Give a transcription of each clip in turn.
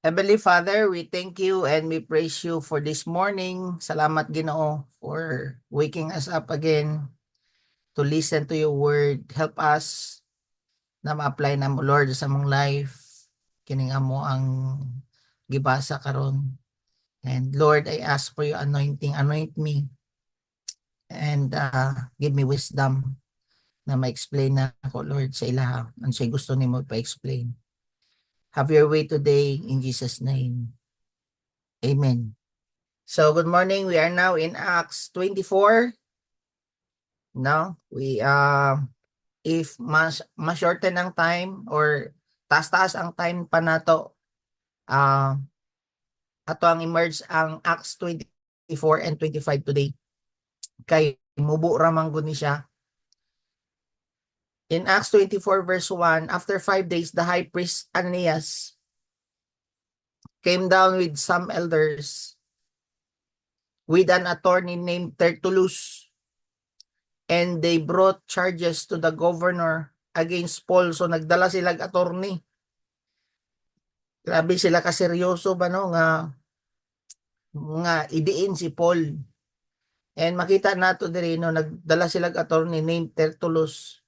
Heavenly Father, we thank you and we praise you for this morning. Salamat Ginoo for waking us up again to listen to your word. Help us na ma-apply na mo Lord sa mong life. Kininga mo ang gibasa karon. And Lord, I ask for your anointing. Anoint me and give me wisdom na ma-explain na ako Lord sa ilaha. Ang siya gusto ni mo pa-explain. Have your way today in Jesus' name. Amen. So good morning. We are now in Acts 24. No, we if mas-shorten ang time or taas-taas ang time pa nato, ato ang emerge ang Acts 24 and 25 today. Kay mubo ra man gud ni siya. In Acts 24 verse 1, after 5 days the high priest Ananias came down with some elders with an attorney named Tertullus, and they brought charges to the governor against Paul. So nagdala silang attorney. Grabe sila kaseryoso ba no nga idiin si Paul. And makita nato diri no nagdala silang attorney named Tertullus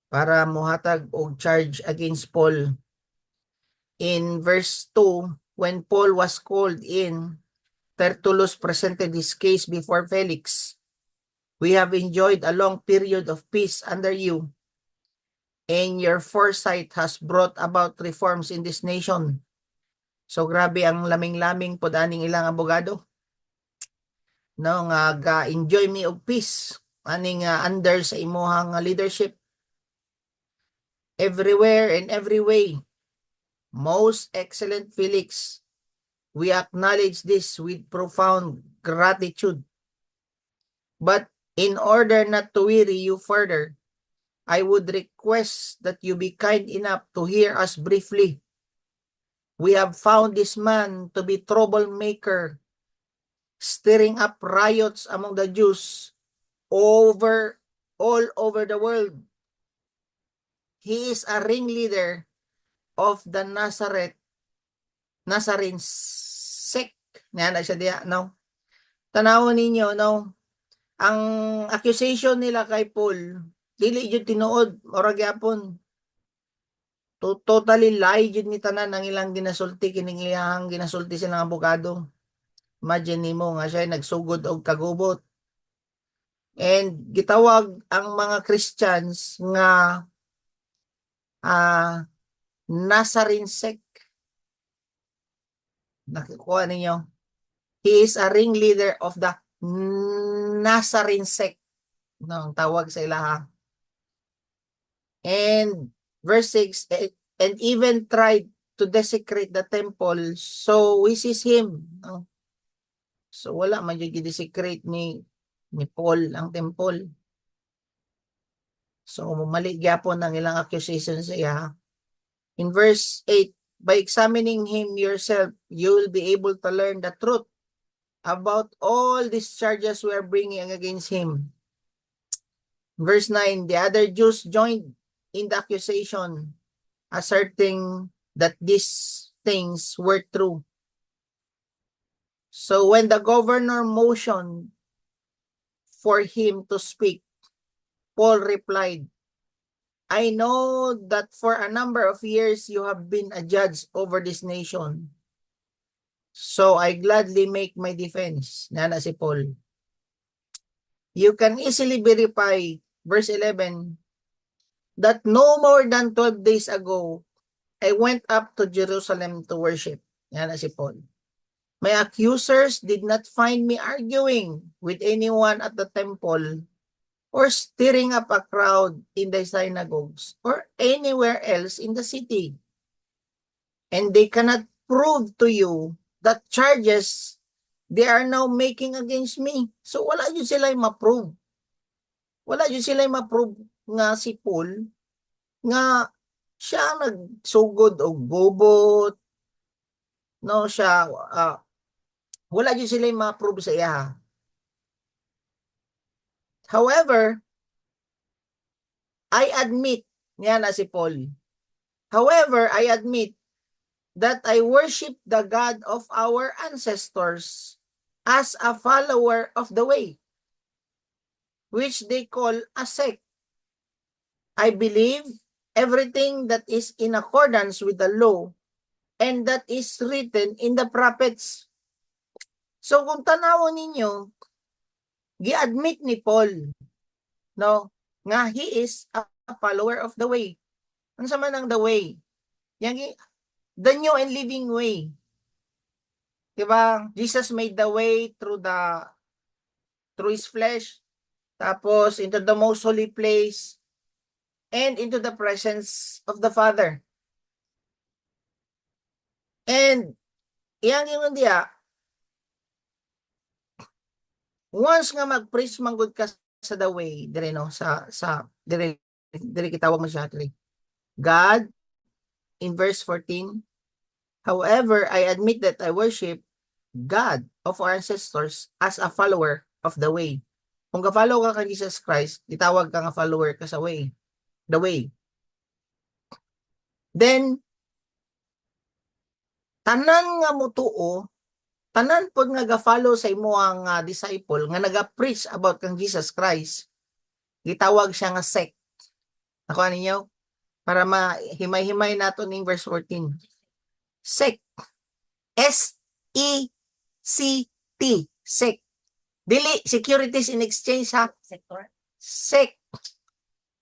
para mohatag og charge against Paul. In verse 2, when Paul was called in, Tertullus presented his case before Felix. We have enjoyed a long period of peace under you, and your foresight has brought about reforms in this nation. So grabe ang laming-laming pod aning ilang abogado. No nga ga-enjoy me og peace aning under sa imuhang leadership everywhere and every way. Most excellent Felix, we acknowledge this with profound gratitude. But in order not to weary you further, I would request that you be kind enough to hear us briefly. We have found this man to be troublemaker, stirring up riots among the Jews all over the world. He is a ringleader of the Nazarene sect. Yan na siya diya, no? Tanawon ninyo, no? Ang accusation nila kay Paul, dili jud tinuod, murag gyapon. Totally lie jud ni tanan ang ilang ginasulti kining iyang ginasulti silang abogado. Imagine nimo nga siya nagsugod og kagubot. And gitawag ang mga Christians nga Nazarene sect. Nakukuha ninyo? He is a ringleader of the Nazarene sect. No, ang tawag sa ilaha. And verse 6, and even tried to desecrate the temple, so we seize him. No? So wala man yung desecrate ni Paul ang temple. So mali gyapon ang ilang accusation sa iya. In verse 8, by examining him yourself, you will be able to learn the truth about all these charges we are bringing against him. Verse 9, the other Jews joined in the accusation, asserting that these things were true. So when the governor motioned for him to speak, Paul replied, I know that for a number of years you have been a judge over this nation. So I gladly make my defense. Nana si Paul. You can easily verify, verse 11, that no more than 12 days ago, I went up to Jerusalem to worship. Nana si Paul. My accusers did not find me arguing with anyone at the temple or stirring up a crowd in the synagogues or anywhere else in the city. And they cannot prove to you that charges they are now making against me. So wala yun sila ma-prove. Wala yun sila ma-prove nga si Paul nga siya nagsugod o gubot. No, siya wala yun sila ma-prove sa iya. However, I admit, niya na si Paul. However, I admit that I worship the God of our ancestors as a follower of the way, which they call a sect. I believe everything that is in accordance with the law and that is written in the prophets. So kung tanawon ninyo, gi-admit ni Paul, no, nga he is a follower of the way. Ano sa man ang the way? Yang the new and living way. Diba? Jesus made the way through his flesh, tapos into the most holy place, and into the presence of the Father. And iyang ingon diya, once nga mag-preach manggod ka sa the way, dire no, dire kitawag mo siya dire. God, in verse 14, however, I admit that I worship God of our ancestors as a follower of the way. Kung ka-follow ka kay Jesus Christ, itawag ka nga follower ka sa way, the way. Then, tanan nga mutuo, tanan pod nga ga-follow sa imo ang disciple nga naga-preach about kang Jesus Christ, gitawag siya nga sect. Nakuha ninyo? Para mahimay-himay nato ning verse 14. Sect. S-E-C-T. Sect. Dili, Securities in Exchange ha. Sector. Sect.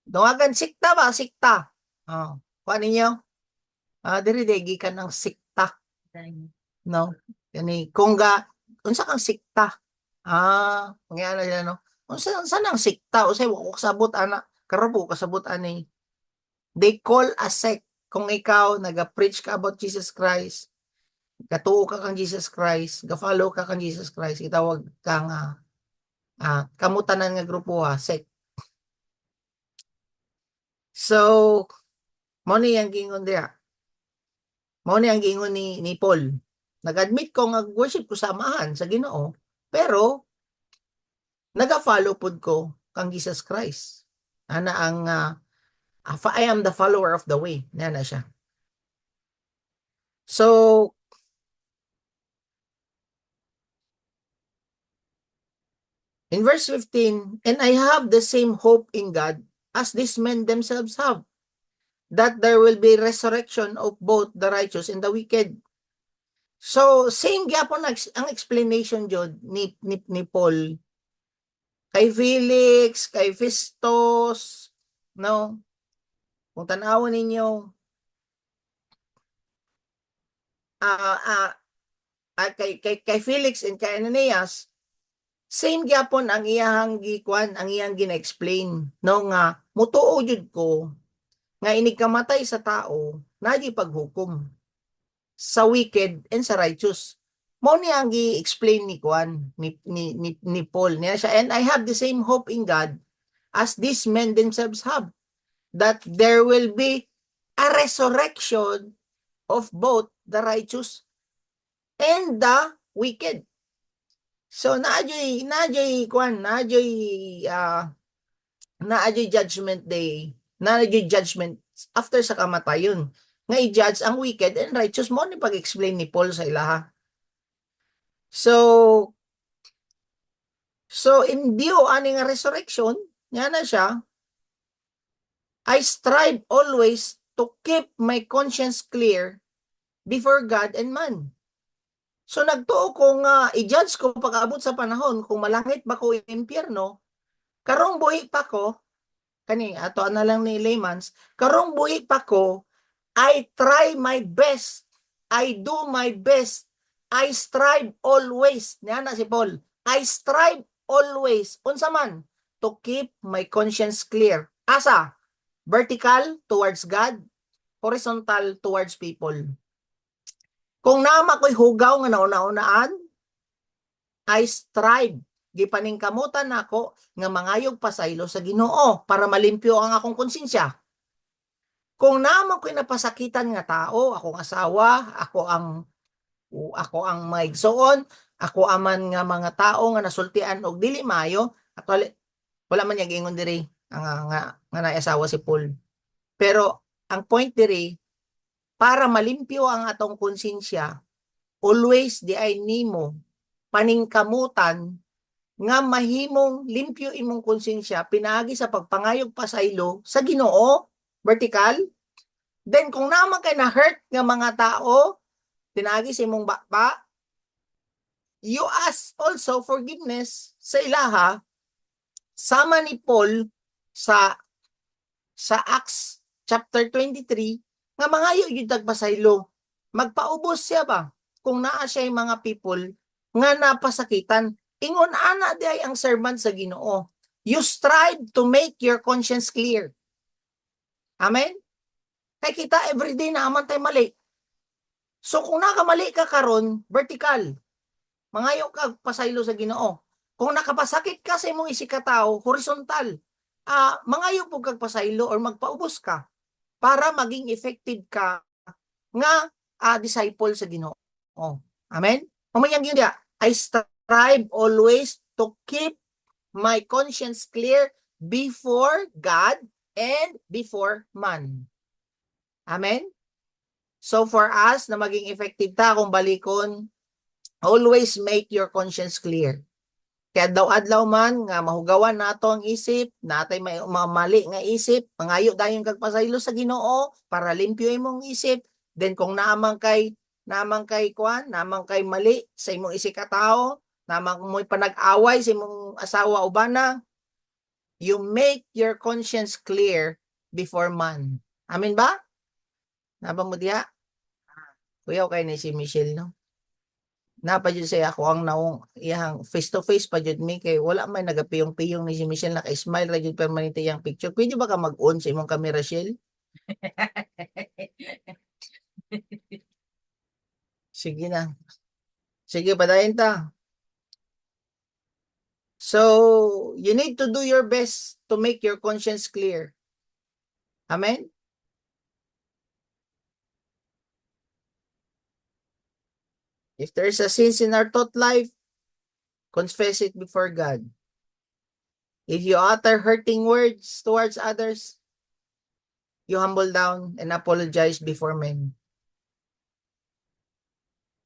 Duwagan sikta ba? Sikta. Oh. Kuha ninyo? Diri ka ng sikta. No? Yani, unsa kang sikta? Mangyana nila, no? Unsa nang sikta? Usay, wako kasabot, ana. Karabo, kasabot, ani. They call a sect. Kung ikaw, nag-preach ka about Jesus Christ, katuo ka kang Jesus Christ, ga-follow ka kang Jesus Christ, itawag kang kamutanan nga grupo sect. So, mo ni ang gingon diya. Mo ni ang gingon ni Paul. Nag-admit ko nga worship ko samahan sa Ginoo, pero naga-follow pud ko kang Jesus Christ. Ana ang I am the follower of the way. Nana siya. So, in verse 15, and I have the same hope in God as these men themselves have, that there will be resurrection of both the righteous and the wicked. So, same gyapon ang explanation jud ni Paul kay Felix, kay Festus, no? Kung tan-awon ninyo, kay Felix and kay Ananias, same gyapon ang iyang ang iyang gina-explain, no, nga mutuo jud ko nga inig kamatay sa tao, naji paghukom sa wicked and sa righteous. Mo ni ang gi-explain ni Paul niya siya, and I have the same hope in God as these men themselves have, that there will be a resurrection of both the righteous and the wicked. So naadyoy judgment day, naadyoy judgment after sa kamatayon. Nga i-judge ang wicked and righteous, mo ni pag-explain ni Paul sa ilaha. So in view ani nga resurrection, nga na siya, I strive always to keep my conscience clear before God and man. So nagtuo ko nga i-judge ko pag-abot sa panahon kung malangit ba ko impyerno, karong buhi pa ko, kani ato na lang ni layman's, karong buhi pa ko, I try my best, I do my best, I strive always, niya na si Paul, I strive always, unsa man, to keep my conscience clear. Asa? Vertical towards God, horizontal towards people. Kung nama ko'y hugaw nga nauna-unaan, I strive, gipaningkamutan nako nga mangayog pasaylo sa Ginoo para malimpyo ang akong konsensya. Kung nama ko'y napasakitan nga tao, akong asawa, ako ang maigsoon, ako aman nga mga tao nga nasultian og dili maayo, actually wala man niya gingon diri nga naasawa si Paul. Pero ang point diri, para malimpyo ang atong konsensya, always di ay nimo paningkamutan nga mahimong limpyo imong konsensya pinaagi sa pagpangayog pasaylo sa Ginoo, vertical. Then kung naman kay na hurt nga mga tao pinaagi sa imong baba, you ask also forgiveness sa ilaha. Sama ni Paul sa Acts chapter 23 nga mangayo yung tagpasaylo. Magpaubos siya ba? Kung naa siya yung mga people nga napasakitan. Ingon ana di ay ang servant sa Ginoo. You strive to make your conscience clear. Amen? Kay kita everyday na aman tayo mali. So kung nakamali ka karon, vertical. Mangayo ka pasaylo sa Ginoo. Kung nakapasakit ka sa imong isikataw, horizontal. Mangayo po kag pasaylo or magpaubos ka para maging effective ka nga disciple sa Ginoo. Amen? Mamayang yun dia. I strive always to keep my conscience clear before God and before man. Amen? So for us na maging effective ta kung balikon, always make your conscience clear. Kaya daw adlaw man nga mahugawan nato ang isip, natay may mali nga isip, mangayo dayon kag pasaylo sa Ginoo para limpyo imong isip. Then kung naamang kay mali sa imong isikatawo, namang mo'y panag-away sa imong asawa o bana, you make your conscience clear before man. Amen ba? Naba mo diha? Kuya kay ni si Michelle no? Napa jud say ako ang naong iyang face to face pa jud mi kay wala may nagapiyong-piyong ni si Michelle naka-smile ra jud permanente iyang picture. Pwede ba ka mag-on sa imong camera, Shell? Sige na. Sige padayon ta. So, you need to do your best to make your conscience clear. Amen? If there's a sin in our thought life, confess it before God. If you utter hurting words towards others, you humble down and apologize before men.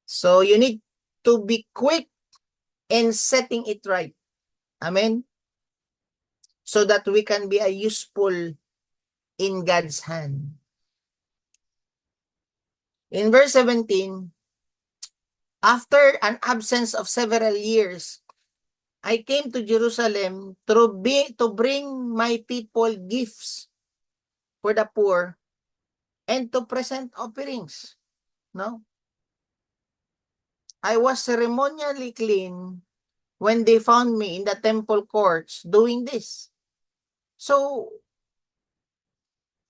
So you need to be quick in setting it right. Amen? So that we can be a useful in God's hand. In verse 17, after an absence of several years, I came to Jerusalem to bring my people gifts for the poor and to present offerings. No? I was ceremonially clean when they found me in the temple courts doing this. So,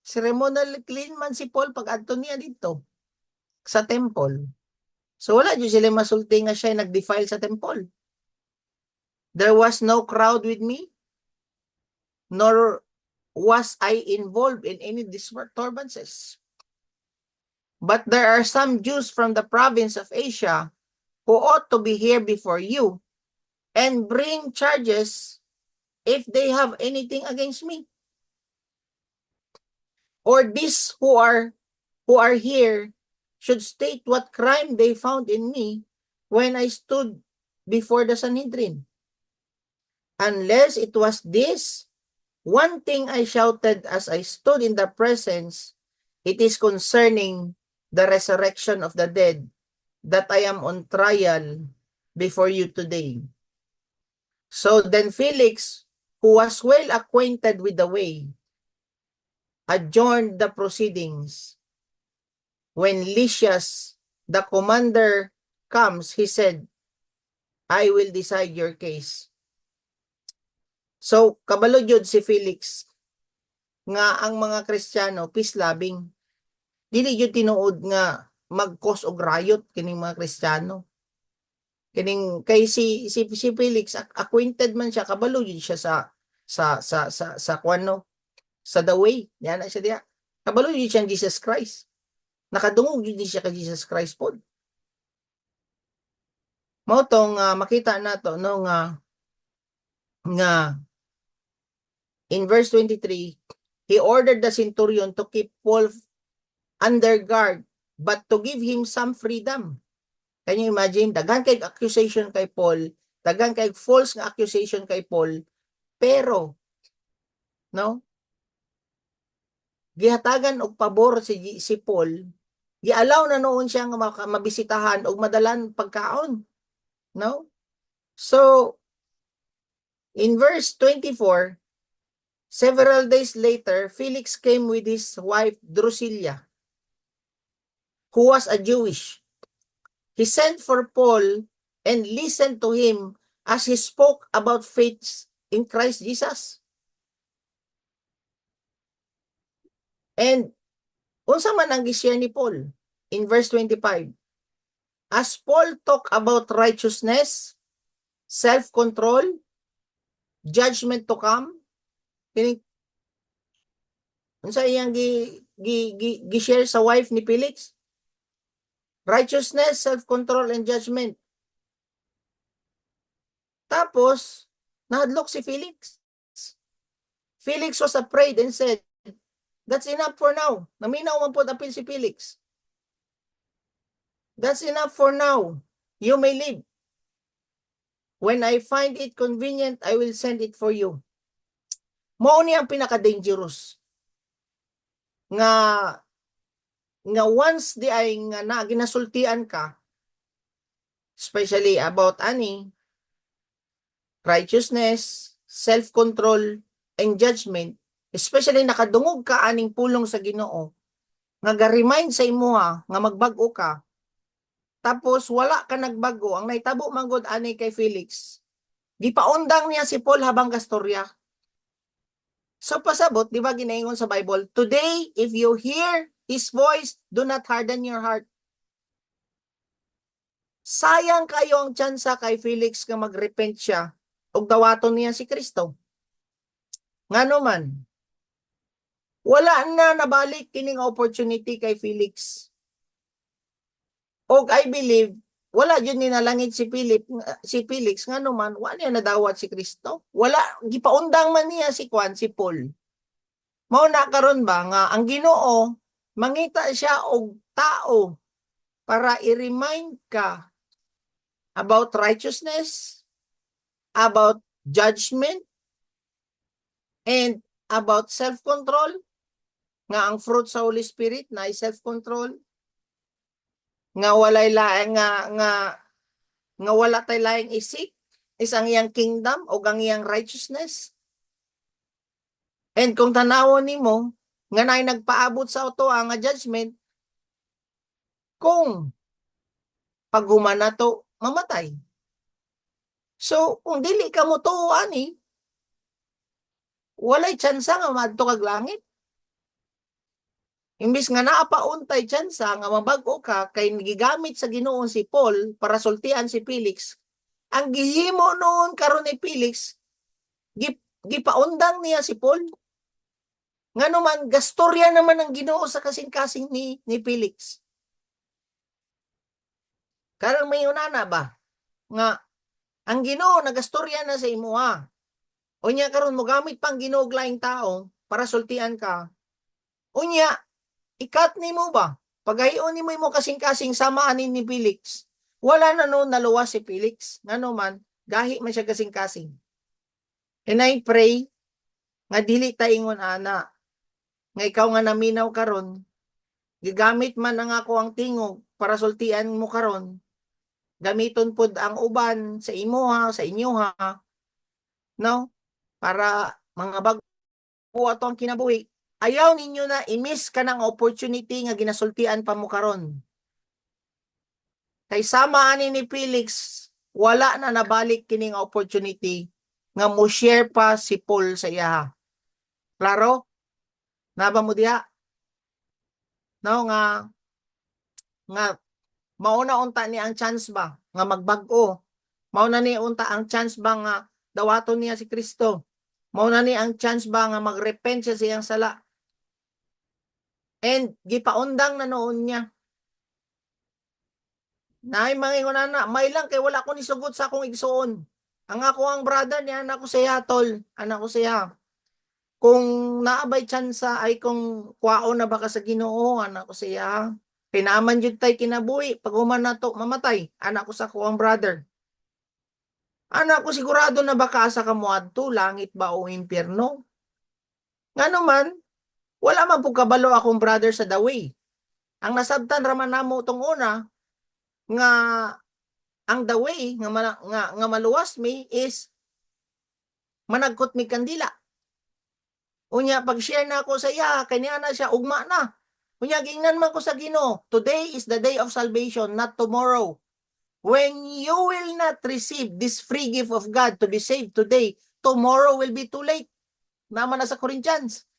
ceremonially clean man si Paul pag adto niya dito sa temple. So, wala dyan sila masulti nga siya nag-defile sa temple. There was no crowd with me, nor was I involved in any disturbances. But there are some Jews from the province of Asia who ought to be here before you and bring charges if they have anything against me. Or these who are here should state what crime they found in me when I stood before the Sanhedrin. Unless it was this, one thing I shouted as I stood in the presence, it is concerning the resurrection of the dead that I am on trial before you today. So then Felix, who was well acquainted with the way, adjourned the proceedings. When Lysias, the commander, comes, he said, I will decide your case. So, kabalo jud si Felix nga ang mga Kristiyano peace loving. Dili jud tinuod nga mag-cause og riot kining mga Kristiyano. Kining kay si Felix acquainted man siya, kabalo jud siya sa kuano sa the way. Yan na siya diya. Kabalo jud siya Jesus Christ. Nakadungog jud siya kay Jesus Christ pod. Mao tong makita nato no nga in verse 23, he ordered the centurion to keep Paul under guard but to give him some freedom. Can you imagine? Daghan kay accusation kay Paul, daghan kay false nga accusation kay Paul, pero, no? Gihatagan og pabor si Paul, gialaw na noon siya nga mabisitahan og madalan pagkaon, no? So, in verse 24, several days later, Felix came with his wife Drusilla, who was a Jewish. He sent for Paul and listened to him as he spoke about faith in Christ Jesus. And unsa man ang gi-share ni Paul in verse 25? As Paul talked about righteousness, self-control, judgment to come, unsa iyang gi-share sa wife ni Felix? Righteousness, self-control, and judgment. Tapos, nahadlok si Felix. Felix was afraid and said, "That's enough for now." Naminaw man po apil si Felix. "That's enough for now. You may leave. When I find it convenient, I will send it for you." Mao ni ang pinaka-dangerous. Nga once di ay nga na ginasultian ka, especially about righteousness, self-control, and judgment, especially nakadungog ka aning pulong sa Ginoo, nga ga-remind sa imuha nga magbago ka, tapos wala ka nagbago, ang naitabo manggod ani kay Felix, gipaundang niya si Paul habang gastorya. So pasabot, di ba ginaingon sa Bible, "Today, if you hear His voice, do not harden your heart." Sayang kayo ang tsansa kay Felix nga magrepent siya ug dawaton niya si Kristo. Ngano man, wala na nabalik kining opportunity kay Felix. Og I believe, wala yun ninalangit si Felix, ngano man, wala niya nadawat si Kristo. Wala, gipaundang man niya si Paul. Mao na karon ba nga ang Ginoo mangita siya og tao para i-remind ka about righteousness, about judgment, and about self-control, nga ang fruit sa Holy Spirit na ay self-control, nga walay laeng nga wala tay laeng isik is ang iyang kingdom o ang iyang righteousness. And kung tanawon nimo nga nay nagpaabot sa auto ang judgment, kung paghuman nato mamatay. So kung dili ka mo tuo ani, walay tsansa nga madto kag langit. Imbis nga naapauntay tsansa nga mabag-o ka kay gigamit sa Ginoo si Paul para sultian si Felix, ang gihimo noon karon ni Felix, gipaundang niya si Paul. Ngano man, gastorya naman ang Ginoo sa kasing-kasing ni Felix. Karang may unana ba nga ang Ginoo nagastorya na sa imuha, unya karon mo gamit pang Ginoo og laing tao para sultian ka, unya ikat nimo ba? Pagayon nimo mo kasing-kasing samaan ni Felix. Wala na noon naluwas si Felix. Ngano man, gahi man siya kasing-kasing. And I pray nga dili ta ingon ana nga ikaw nga naminaw karon, gigamit man ang ako ang tingog para sultian mo karon, gamiton pud ang uban sa imuha, sa inyoha, no? Para mga bago ato ang kinabuhi. Ayaw ninyo na i-miss ka ng opportunity nga ginasultian pa mo karon. Kay sama ani ni Felix, wala na nabalik kining opportunity nga mo share pa si Paul sa iya. Klaro? Naba mo diha? No nga mauna unta ni ang chance ba nga magbag-o? Mauna ni unta ang chance ba nga dawaton niya si Kristo? Mauna ni ang chance ba nga magrepent siya sa iyang sala? And gipaundang na noon niya. Naay mangingon na, may lang kay wala ko ni sugot sa akong igsuon. Ang ako ang brother niya, anak ko siya, tol. Anak ko siya. Kung naabay tsansa ay kung kwaon na baka sa Ginoo, anak ko siya. Pinaman jud tay kinabuhi pag human nato mamatay. Anak ko sa kuwang brother. Anak ko sigurado na baka asa ka moadto langit ba o impyerno. Ngano man, wala man pug kabalo akong brother sa the way. Ang nasabtan ra man namo tong una nga ang the way nga maluwas mi is managkot mi kandila. Unya pag share na ako sa iya kanya na siya ugma na. Unya gingnan man ko sa Ginoo, today is the day of salvation, not tomorrow. When you will not receive this free gift of God to be saved today, tomorrow will be too late. Naman na sa Corinthians.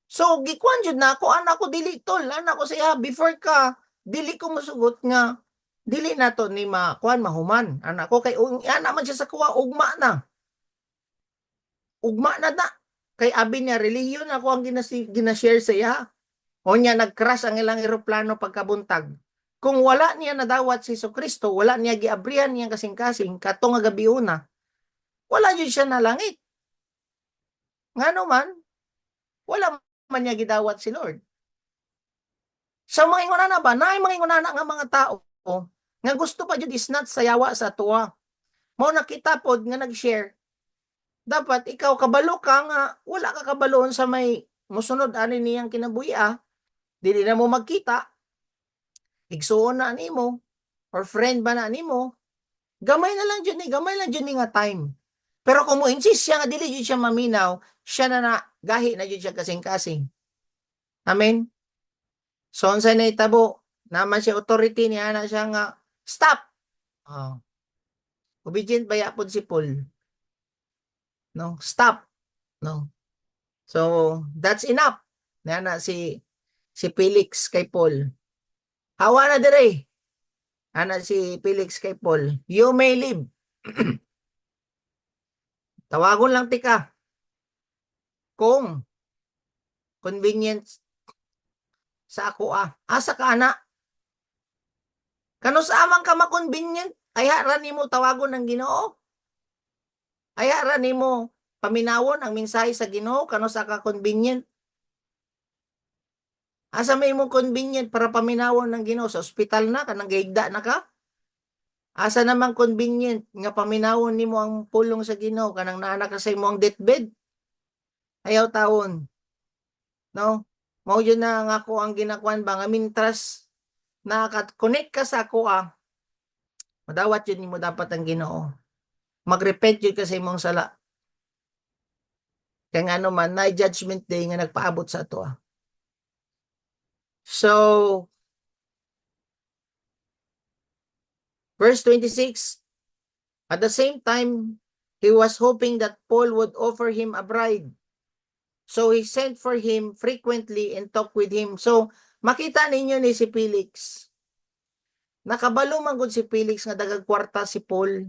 So gikuan jud na ako, anak ko dili tol, anak ko siya before ka dili ko masugot nga dili nato ni makuan mahuman. Anak ko kay ana man siya sa kuwa ugma na. Ugma na na. Kay abi niya reliyon ako ang ginashare sa iya. O niya nag-crash ang ilang eroplano pagkabuntag. Kung wala niya nadawat si Kristo, wala niya giabrihan niyang kasing-kasing katong nga gabi una, wala yun siya na langit. Ngano man, wala man niya gidawat si Lord. Sa mga ingunana ba, naay mga ingunana nga mga tao nga gusto pa jud isnat sa yawa sa tuwa. Mao nakita pod nga nag-share. Dapat ikaw kabalo ka nga wala ka kabaloon sa may musunod ani niyang kinabuhi. Dili na mo magkita. Igsuon na nimo or friend ba na nimo? Gamay na lang jud ni, gamay lang jud ni nga time. Pero kung mo insist siya nga dili jud siya maminaw, siya na gahi na jud siya kasing-kasing. Amen. So unsay nahitabo? Naman siya authority niya na siya nga stop. Oh. Obedient ba yapon si Paul? No, stop. No. So that's enough. Na si Felix kay Paul. Hawa na dire. Ana si Felix kay Paul. You may live. Tawagon lang tika. Kung convenient sa ako asa ka ana? Kano sa amang ka makonvenient? Kaya ra nimo tawagon ng Ginoo? Kaya ra nimo paminawon ang mensahe sa Ginoo kano sa ka convenient? Asa may mo convenient para paminawon ng Ginoo sa ospital na kanang gaigda na ka? Asa namang convenient nga paminawon nimo ang pulong sa Ginoo kanang naa ka sa imong deathbed? Ayaw taon. No? Mao yun na nga ako ang ginakuan ba nga mintras naka-connect ka sa ako madawat yun nimo dapat ang Ginoo. Mag-repent yun ka sa imong sala. Kaya nga naman, na judgment day nga nagpaabot sa ato. So, verse 26, at the same time, he was hoping that Paul would offer him a bride. So, he sent for him frequently and talked with him. So, makita ninyo ni si Felix. Nakabalo man gud si Felix nga dagag kwarta si Paul.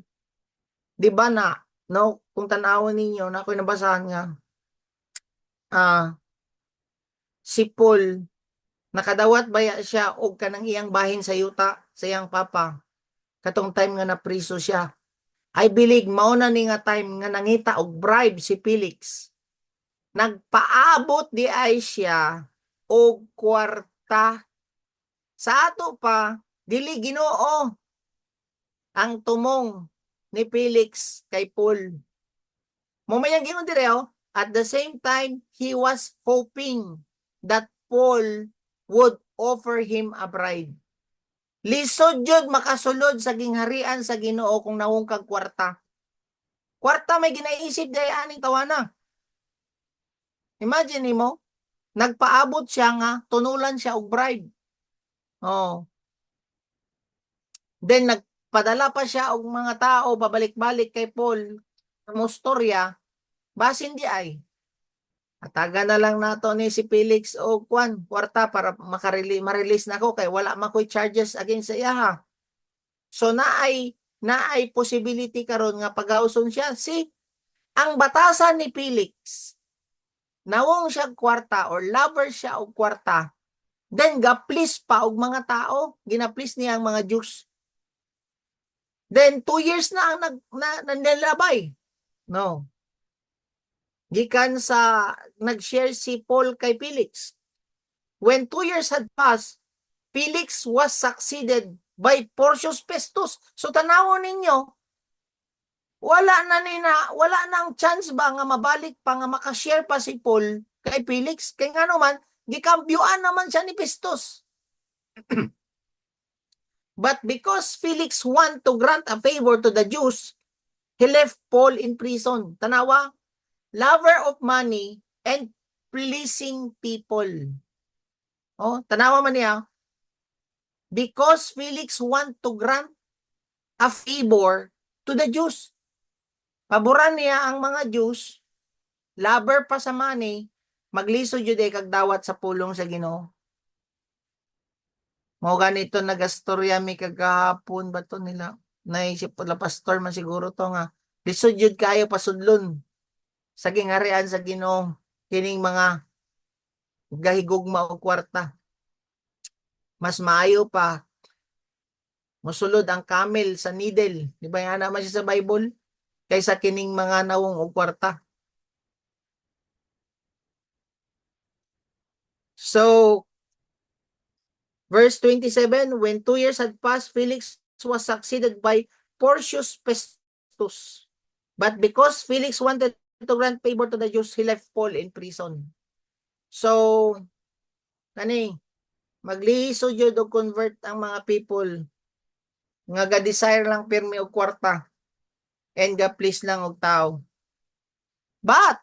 Di ba na, no? Kung tanawon ninyo, na ako'y nabasahan nga, si Paul, nakadawat baya siya og kanang iyang bahin sa yuta sa iyang papa katong time nga napriso siya. I believe mao na ni nga time nga nangita og bribe si Felix. Nagpaabot di ay siya og kwarta. Sa ato pa dili Ginoo ang tumong ni Felix kay Paul. Mamayang gingon dire at the same time he was hoping that Paul would offer him a bride. Lisod jud makasulod sa gingharian sa Ginoo kung nawungkag kwarta. Kwarta may ginaisip day aning tawana. Imagine mo, nagpaabot siya nga tunulan siya og bribe. Oh. Then nagpadala pa siya og mga tao babalik-balik kay Paul sa mostorya basin di ay. Ataga na lang nato ni si Felix o kwarta para ma-release na ko kay wala man koy charges against sa iya. So naay possibility karon nga pagawson siya ang batasan ni Felix. Nawong siya kwarta or lover siya og kwarta. Then gaplis pa og mga tao, ginaplis niya ang mga Jews. Then 2 years na ang nanlabay. No. Gikan sa nag-share si Paul kay Felix. When 2 years had passed, Felix was succeeded by Porcius Festus. So tanawon ninyo, wala nang chance ba nga mabalik pa nga makashare pa si Paul kay Felix? Kay nga naman, gikambyuan naman siya ni Festus. But because Felix want to grant a favor to the Jews, he left Paul in prison. Tanawa, lover of money and pleasing people. Oh, tanawa man niya. Because Felix want to grant a favor to the Jews. Paboran niya ang mga Jews, lover pa sa money, magliso jud kag dawat sa pulong sa Ginoo. Mao ganito nagastorya mi kagahapon ba to nila. Naisip pala pastor man siguro to nga. Lisod jud kayo pasudlon sa gingarian sa Ginoo kining mga gahigugma og kwarta. Mas maayo pa mosulod ang camel sa needle. Di ba yan naman siya sa Bible? Kaysa kining mga nawong og kwarta. So, verse 27, when 2 years had passed, Felix was succeeded by Porcius Festus. But because Felix wanted to grant favor to the Jews, he left Paul in prison. So, maglihiso jud og convert ang mga people nga ga-desire lang pirmi og kwarta and ga-please lang og tao. But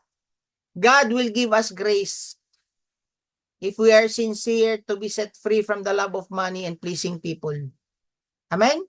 God will give us grace if we are sincere to be set free from the love of money and pleasing people. Amen?